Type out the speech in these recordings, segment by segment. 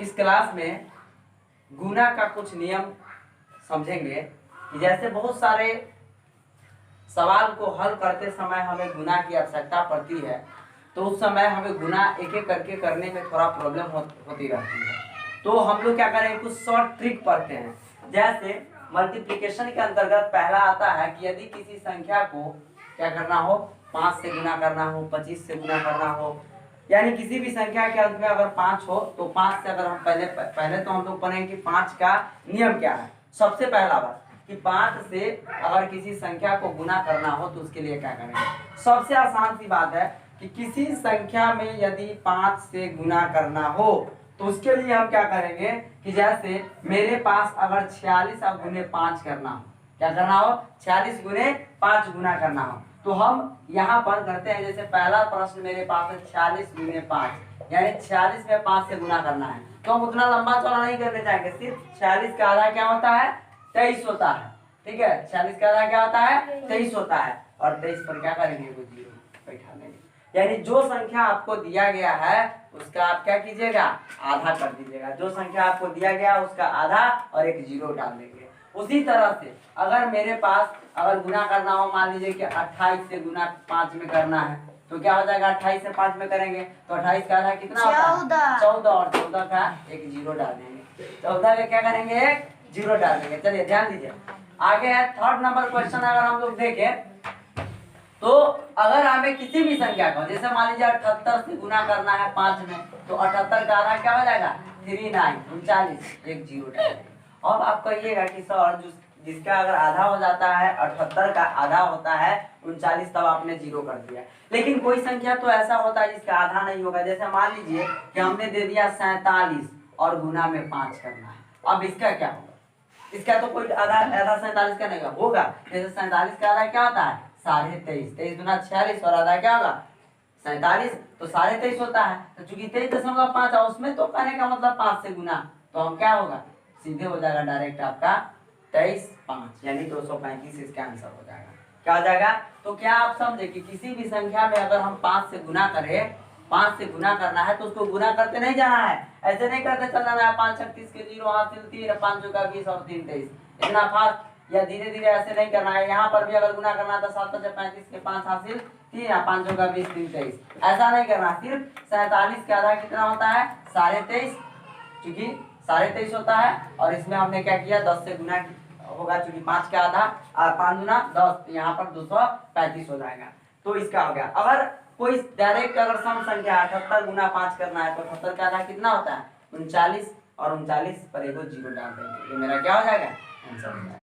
इस क्लास में गुना का कुछ नियम समझेंगे कि जैसे बहुत सारे सवाल को हल करते समय हमें गुना की आवश्यकता पड़ती है, तो उस समय हमें गुना एक एक करके करने में थोड़ा प्रॉब्लम होती रहती है। तो हम लोग क्या करेंगे, कुछ शॉर्ट ट्रिक पढ़ते हैं। जैसे मल्टीप्लिकेशन के अंतर्गत पहला आता है कि यदि किसी संख्या को क्या करना हो, 5 से गुना करना हो, 25 से गुना करना हो, यानी किसी भी संख्या के अंत में अगर 5 हो तो 5 से अगर हम पहले तो हम लोग पढ़ेंगे कि 5 का नियम क्या है। सबसे पहला बात कि 5 से अगर किसी संख्या को गुना करना हो तो उसके लिए क्या करेंगे। सबसे आसान सी बात है कि किसी संख्या में यदि 5 से गुना करना हो तो उसके लिए हम क्या करेंगे कि जैसे मेरे पास अगर 46 अब गुने 5 करना हो, क्या करना हो, 46 गुने 5 गुना करना हो, तो हम यहाँ पर करते हैं। जैसे पहला प्रश्न मेरे पास है 46 गुने 5, यानी 46 में 5 से गुना करना है, तो हम उतना लंबा चौड़ा नहीं करने चाहेंगे। सिर्फ 46 का आधा क्या होता है, 23 होता है। ठीक है, 46 का आधा क्या होता है, 23 होता है। और 23 पर क्या करेंगे, वो जीरो बैठा देंगे। यानी जो संख्या आपको दिया गया है उसका आप क्या कीजिएगा, आधा कर दीजिएगा। जो संख्या आपको दिया गया उसका आधा और एक जीरो डाल देंगे। उसी तरह से अगर मेरे पास अगर गुना करना हो, मान लीजिए कि 28 से गुना 5 में करना है, तो क्या हो जाएगा, 28 से 5 में करेंगे तो 28 का आधा कितना होता है, 14, और 14 का एक जीरो डाल देंगे। 14 का क्या करेंगे, एक जीरो डाल देंगे। चलिए ध्यान दीजिए, आगे है थर्ड नंबर क्वेश्चन। अगर हम लोग देखें तो अगर हमें किसी भी संख्या को, जैसे मान लीजिए 78 से गुना करना है 5 में, तो 78 का आधा क्या हो जाएगा, 39, 39, एक जीरो डालेंगे। अब आप कहिएगा कि सर जिसका अगर आधा हो जाता है, 78 का आधा होता है 39, तब आपने जीरो कर दिया। लेकिन कोई संख्या तो ऐसा होता है जिसका आधा नहीं होगा। जैसे मान लीजिए कि हमने दे दिया 47 और गुना में 5 करना है, अब इसका क्या होगा, इसका तो कोई आधा 47 का नहीं होगा। जैसे 47 का आधा क्या होता है, 23.5, 23 गुना 46, और आधा क्या होगा 47, तो 23.5 होता है। तो चूंकि 23.5 है उसमें तो कहने का मतलब 5 से गुना, तो हम क्या होगा, सीधे हो जाएगा डायरेक्ट आपका 23.5, यानी 235 इसका आंसर हो जाएगा। क्या हो जाएगा, तो क्या आप समझे कि किसी भी संख्या में अगर हम 5 से गुना करें, 5 से गुना करना है तो उसको गुना करते नहीं जाना है, ऐसे नहीं करते चल जाना है 5 36 के 0 हासिल 3, 5 का 20 और 3 23, इतना फास्ट या धीरे धीरे ऐसे नहीं करना है। यहाँ पर भी अगर गुना करना था 7 5 35 के 5 हासिल 3, 5 का 20 3 23, ऐसा नहीं करना। सिर्फ 47 का आधा कितना होता है, 23.5, क्योंकि 23.5 होता है, और इसमें हमने क्या किया 10 से गुना होगा, चूंकि 5 का आधा और 5 गुना 10, यहाँ पर 235 हो जाएगा। तो इसका हो गया। अगर कोई डायरेक्ट अगर सम संख्या 78 गुना 5 करना है तो 78 का आधा कितना होता है, 39, और 39 पर एगो जीरो डाल देंगे, ये मेरा क्या हो जाएगा, आंसर हो जाएगा।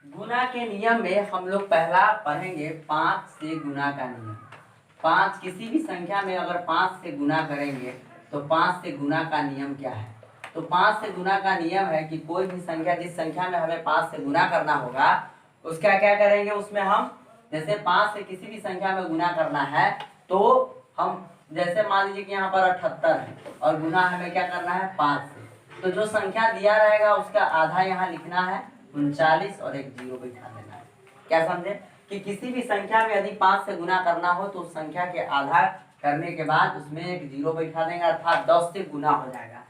गुना के नियम में हम लोग पहला पढ़ेंगे 5 से गुना का नियम। 5 किसी भी संख्या में अगर 5 से गुना करेंगे तो 5 से गुना का नियम क्या है। तो 5 से गुना का नियम है कि कोई भी संख्या, जिस संख्या में हमें 5 से गुना करना होगा उसका क्या करेंगे, उसमें हम जैसे 5 से किसी भी संख्या में गुना करना है तो हम जैसे मान लीजिए कि यहाँ पर 78 है और गुना हमें क्या करना है 5 से, तो जो संख्या दिया रहेगा उसका आधा यहाँ लिखना है 39 और एक जीरो बैठा देना है। क्या समझे कि किसी भी संख्या में यदि 5 से गुना करना हो तो उस संख्या के आधा करने के बाद उसमें एक जीरो बैठा देंगे, अर्थात 10 से गुना हो जाएगा।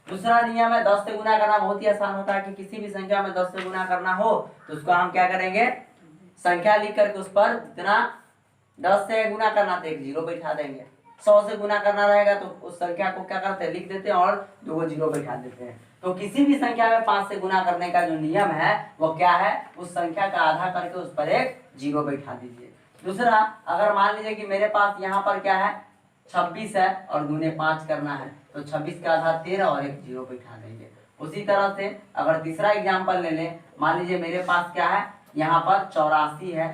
दूसरा नियम है 10 से गुना करना, बहुत ही आसान होता है कि किसी भी संख्या में 10 से गुना करना हो तो उसको हम क्या करेंगे, संख्या लिख करके उस पर जितना 10 से गुना करना तो एक जीरो बैठा देंगे। 100 से गुना करना रहेगा तो उस संख्या को क्या करते हैं, लिख देते हैं और 2 जीरो बैठा देते हैं। तो किसी भी संख्या में 5 से गुना करने का जो नियम है वो क्या है, उस संख्या का आधा करके उस पर एक जीरो बैठा दीजिए। दूसरा, अगर मान लीजिए कि मेरे पास यहाँ पर क्या है 26 है और गुने 5 करना है, तो 26 का आधा 13 और एक जीरो बैठा देंगे। उसी तरह से अगर तीसरा एग्जाम्पल ले लें, मान लीजिए मेरे पास क्या है, यहाँ पर 84 है,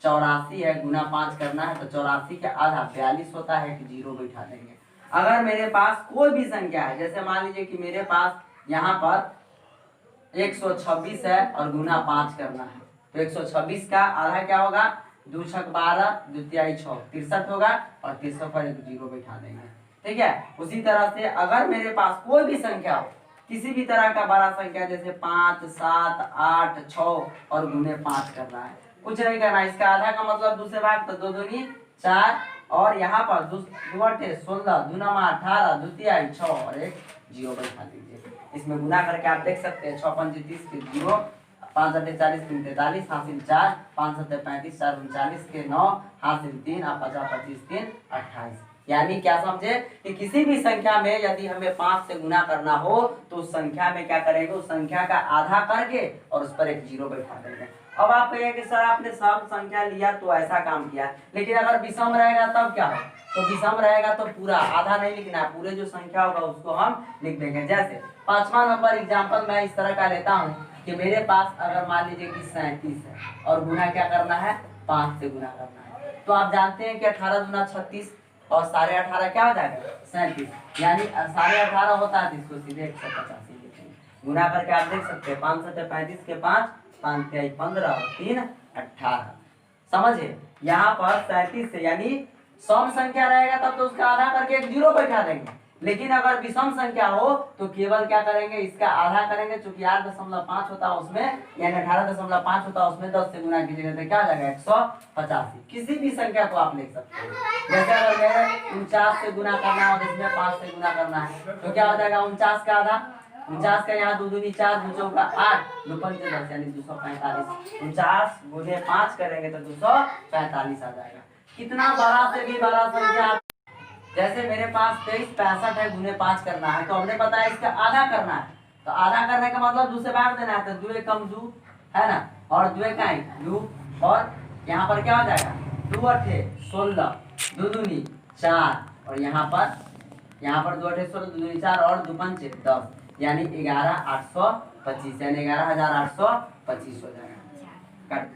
84 है, गुना 5 करना है तो 84 का आधा 42 होता है, एक जीरो बैठा देंगे। अगर मेरे पास कोई भी संख्या है, जैसे मान लीजिए कि मेरे पास यहाँ पर 126 है और गुना 5 करना है, तो 126 का आधा क्या होगा, 2 छक 12, 2 तिहाई 6, 63 होगा, और 63 पर एक जीरो बैठा देंगे। ठीक है, उसी तरह से अगर मेरे पास कोई भी संख्या हो, किसी भी तरह का बड़ा संख्या, जैसे 5 7 8 6 और गुने 5 करना है, कुछ नहीं करना, इसका आधा का मतलब 2 से भाग, तो 2 दूनी 4, और यहाँ पर 2 16, 2 नमा 18, 2 तिहाई 6 और एक जीरो बैठा दीजिए। इसमें गुना करके आप देख सकते हैं 6 पंजे 30 के 0, 5 अट्ठे 40 3 43, हासिल 4, 5 सत्ते 35, 4 39 के 9, हासिल 3, आप 50 25 3 28। यानी क्या समझे कि किसी भी संख्या में यदि हमें 5 से गुना करना हो तो उस संख्या में क्या करेंगे, उस संख्या का आधा करके और उस पर एक जीरो बैठा देंगे। अब आप कहेंगे कि सर आपने सम संख्या लिया तो ऐसा काम किया, लेकिन अगर विषम रहेगा तब क्या हो, तो विषम रहेगा तो पूरा आधा नहीं लिखना है, पूरे जो संख्या होगा उसको हम लिख देंगे। जैसे 5वां नंबर एग्जाम्पल मैं इस तरह का लेता हूँ कि मेरे पास अगर मान लीजिए कि 37 है और गुना क्या करना है, 5 से गुना करना है। तो आप जानते हैं कि 18 दूना 36 और 18.5 क्या हो जाएगा 37, यानी 18.5 होता है तो इसको सीधे 185 लिखेंगे। गुना करके आप देख सकते हैं 5 सत्ते 35 के 5, 5 तिहाई 15 और 3 18। समझे, यहाँ पर 37 से यानी सम संख्या रहेगा तब तो उसका आधा करके एक जीरो बैठा देंगे, लेकिन अगर विषम संख्या हो तो केवल क्या करेंगे, इसका आधा करेंगे। चूंकि 8.5 होता है उसमें, यानी 18.5 होता है उसमें 10 से गुना कीजिएगा तो क्या आ जाएगा 185। किसी भी संख्या को आप लिख सकते हैं। जैसे अगर मेरे 49 से गुना करना हो तो इसमें 5 से गुना करना है तो क्या हो जाएगा 49 का आधा, 49 का यहाँ 2 दूनी 4, 2 चौका 8, 2 पंचे 10 यानी 245। 49 गुने 5 करेंगे तो 245 आ जाएगा। कितना बड़ा से भी बड़ा संख्या, जैसे मेरे पास 23 65 है, गुने 5 करना है तो हमने पता है इसका आधा करना है, तो आधा करने का मतलब 2 से भाग देना है, तो 2 कम 2 है ना, और 2 का 2, और यहाँ पर क्या हो जाएगा 2 अट्ठे 16, 2 दूनी 4 और यहाँ पर 2 अट्ठे 16, 2 दूनी 4 और 2 पंचे 10, यानी 11,825, यानी 11,825 हो जाएगा। कट।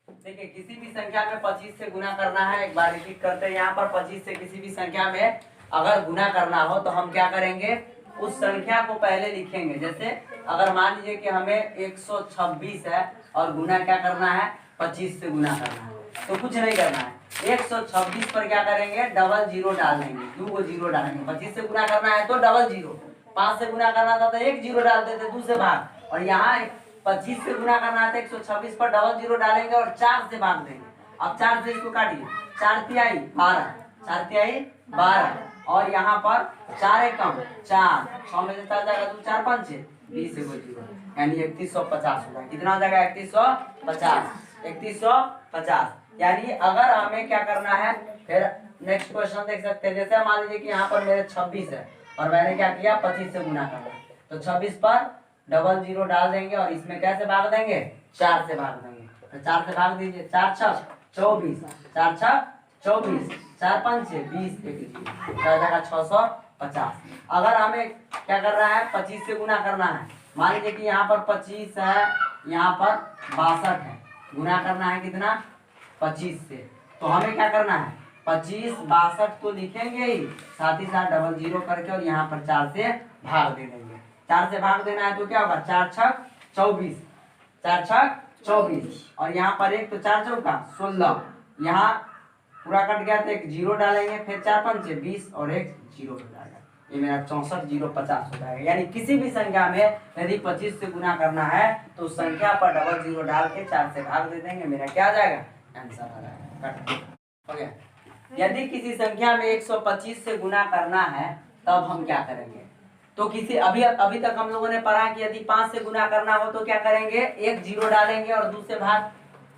देखिए किसी भी संख्या में 25 से गुना करना है, एक बार रिपीट करते हैं। यहाँ पर 25 से किसी भी संख्या में अगर गुना करना हो तो हम क्या करेंगे, उस संख्या को पहले लिखेंगे। जैसे अगर मान लीजिए कि हमें 126 है और गुना क्या करना है 25 से गुना करना है, तो कुछ नहीं करना है, 126 पर क्या करेंगे डबल जीरो डाल देंगे, 2 को जीरो डालेंगे। 25 से गुना करना है तो डबल जीरो, 5 से गुना करना था तो 1 जीरो डाल देते 2 से भाग, और यहाँ 25 से गुना करना है तो 126 पर डबल जीरो डालेंगे और 4 से भाग देंगे। अब 4 से इसको काटिए, 4 तिहाई 12, 4 तिहाई 12, और यहाँ पर 4 एकम 4, 6 में से 4 जाएगा तो 4 पंचे 20 से 0, यानी 3150 होगा। कितना हो जाएगा 3150, 3150। यानी अगर हमें क्या करना है, फिर नेक्स्ट क्वेश्चन देख सकते हैं। जैसे मान लीजिए कि यहाँ पर मेरे 26 है और मैंने क्या किया 25 से गुना करना, तो 26 पर डबल जीरो डाल देंगे और इसमें कैसे भाग देंगे 4 से भाग देंगे, तो 4 से भाग दीजिए, 4 छक 24, 4 छक 24, 4 पंचे 20, क्या हो जाएगा 650। अगर हमें क्या करना है 25 से गुना करना है, मान लीजिए कि यहाँ पर 25 है, यहाँ पर 62 है, गुना करना है कितना 25 से, तो हमें क्या करना है 25 62 तो लिखेंगे ही, साथ ही साथ डबल जीरो करके और यहाँ पर 4 से भाग दे देंगे। 4 से भाग देना है तो क्या होगा 4 छक 24, 4 छक 24, और यहाँ पर एक तो 4 चौका 16, यहाँ पूरा कट गया तो एक जीरो डालेंगे, फिर 4 पंचे 20 और एक जीरो हो जाएगा, ये मेरा 64,050 हो जाएगा। यानी किसी भी संख्या में यदि 25 से गुना करना है तो उस संख्या पर डबल जीरो डाल के 4 से भाग दे देंगे, मेरा क्या आ जाएगा आंसर आ जाएगा। कट हो गया। यदि किसी संख्या में 125 से गुना करना है तब हम क्या करेंगे, तो किसी अभी तक हम लोगों ने पढ़ा कि यदि 5 से गुना करना हो तो क्या करेंगे, एक जीरो डालेंगे और दूसरे भाग।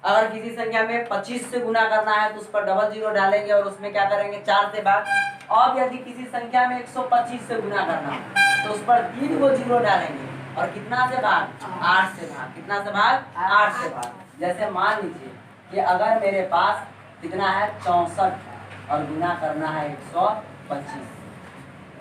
अगर किसी संख्या में 25 से गुना करना है तो उस पर डबल जीरो डालेंगे और उसमें क्या करेंगे 4 से भाग। अब यदि किसी संख्या में 125 से गुना करना है तो उस पर 3 को जीरो डालेंगे और कितना से भाग 8 से भाग, कितना से भाग 8 से भाग। जैसे मान लीजिए कि अगर मेरे पास कितना है 64 और गुना करना है 125,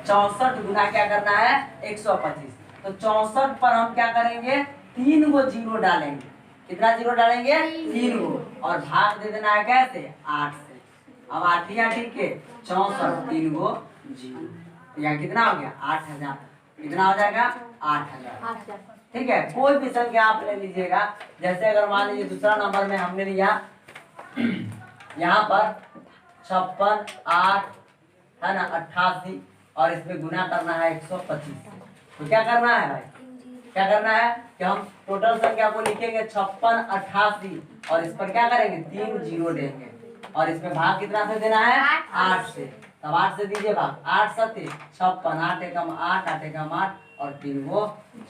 64 गुना क्या करना है 125, तो 64 पर हम क्या करेंगे 3 को जीरो डालेंगे, कितना जीरो डालेंगे 3 को, और भाग दे देना है कैसे 8 से। अब 8 के 64 3 को जीरो, यहाँ कितना हो गया 8000, कितना हो जाएगा 8000। ठीक है, कोई भी संख्या आप ले लीजिएगा। जैसे अगर मान लीजिए दूसरा नंबर में हमने लिया यहाँ पर 56 8 है ना 88, और इसमें गुना करना है 125, तो क्या करना है भाई, क्या करना है कि हम टोटल संख्या को लिखेंगे 56 88 और इस पर क्या करेंगे 3 जीरो देंगे और इसमें भाग कितना से देना है 8 से। तब 8 से दीजिए भाग, 8 सत्ते 56, 8 एकम 8, 8 एकम 8 और 3 वो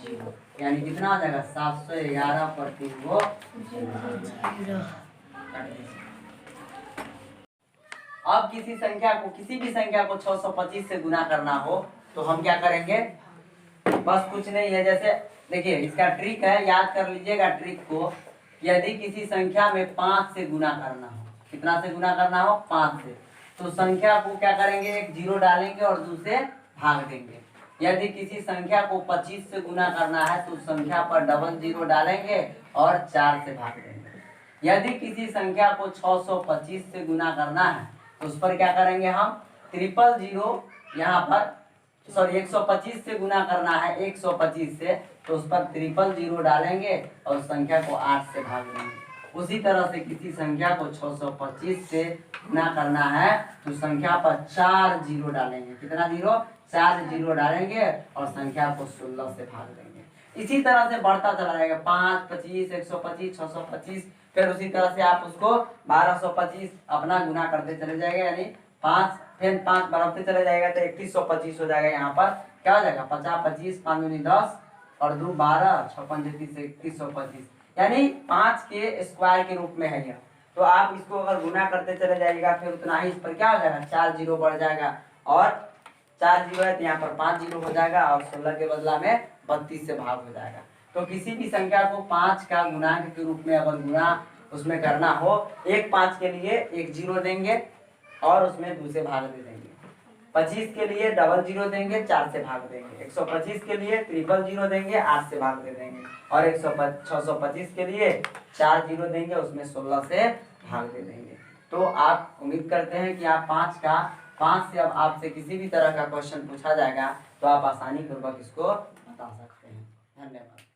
0, यानी कितना हो जाएगा 711 पर 3 वो 0। अब किसी भी संख्या को 625 से गुना करना हो तो हम क्या करेंगे, बस कुछ नहीं है, जैसे देखिए इसका ट्रिक है, याद कर लीजिएगा ट्रिक को। यदि किसी संख्या में 5 से गुना करना हो, कितना से गुना करना हो 5 से, तो संख्या को क्या करेंगे, एक 0 डालेंगे और दूसरे भाग देंगे। यदि किसी संख्या को 25 से गुना करना है तो संख्या पर डबल 0 डालेंगे और 4 से भाग देंगे। यदि किसी संख्या को 625 से गुना करना है तो उस पर क्या करेंगे हम, 000 यहाँ पर, सॉरी 125 से गुना करना है 125 से, तो उस पर 000 डालेंगे और संख्या को 8 से भाग देंगे। उसी तरह से किसी संख्या को 625 से गुना करना है तो संख्या पर 4 0 डालेंगे, कितना 0, 4 0 डालेंगे और संख्या को 16 से भाग देंगे। इसी तरह से बढ़ता चला जाएगा, 5, 25, 125, 625, फिर उसी तरह से आप उसको 1225 अपना गुना करते चले जाएंगे, यानी 5 फिर 5 बढ़ते चले जाएगा तो 3125 हो जाएगा। यहाँ पर क्या हो जाएगा, 50, 25, 5 दूनी 10 और 2 12, 6 5 30, 3125, यानी 5 के स्क्वायर के रूप में है यह। तो आप इसको अगर गुना करते चले जाइएगा फिर उतना ही इस पर क्या हो जाएगा, 4 0 बढ़ जाएगा और 4 0 है तो यहाँ पर 5 0 हो जाएगा और 16 के बदला में 32 से भाग हो जाएगा। तो किसी भी संख्या को 5 का गुणांक के रूप में अगर गुना उसमें करना हो, एक 5 के लिए एक 0 देंगे और उसमें 2 से भाग दे देंगे, 25 के लिए डबल 0 देंगे, 4 से भाग देंगे, 125 के लिए 000 देंगे, 8 से भाग दे देंगे और 625 के लिए 4 0 देंगे, उसमें 16 से भाग दे देंगे। तो आप उम्मीद करते हैं कि आप 5 से अब आपसे किसी भी तरह का क्वेश्चन पूछा जाएगा तो आप आसानी पूर्वक इसको बता सकते हैं। धन्यवाद।